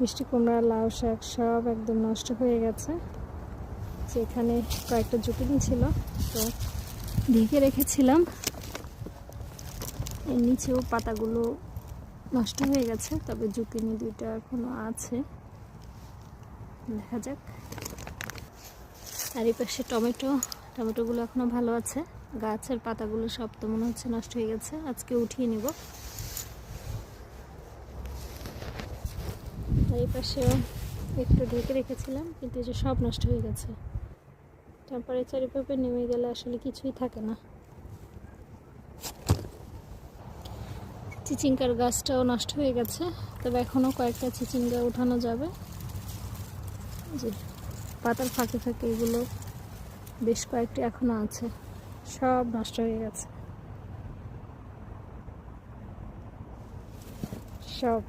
মিষ্টি কুমড়া, লাউ শাক সব একদম নষ্ট হয়ে গেছে। যেখানে কয়েকটা জুকিনি ছিল তো ঢেকে রেখেছিলাম, এর নিচেও পাতাগুলো নষ্ট হয়ে গেছে, তবে জুকিনি দুইটা এখনো আছে, দেখা যাক। আর এই পাশে টমেটোগুলো এখনো ভালো আছে, গাছের পাতাগুলো সব তো মনে হচ্ছে নষ্ট হয়ে গেছে, আজকে উঠিয়ে নিব। আর এই পাশেও একটু ঢেকে রেখেছিলাম, কিন্তু এই যে সব নষ্ট হয়ে গেছে। টেম্পারেচার এভাবে নেমে গেলে আসলে কিছুই থাকে না। চিচিঙ্গার গাছটাও নষ্ট হয়ে গেছে, তবে এখনও কয়েকটা চিচিঙ্গা উঠানো যাবে। যে পাতার ফাঁকে ফাঁকে এগুলো বেশ কয়েকটি এখনো আছে, সব নষ্ট হয়ে গেছে সব।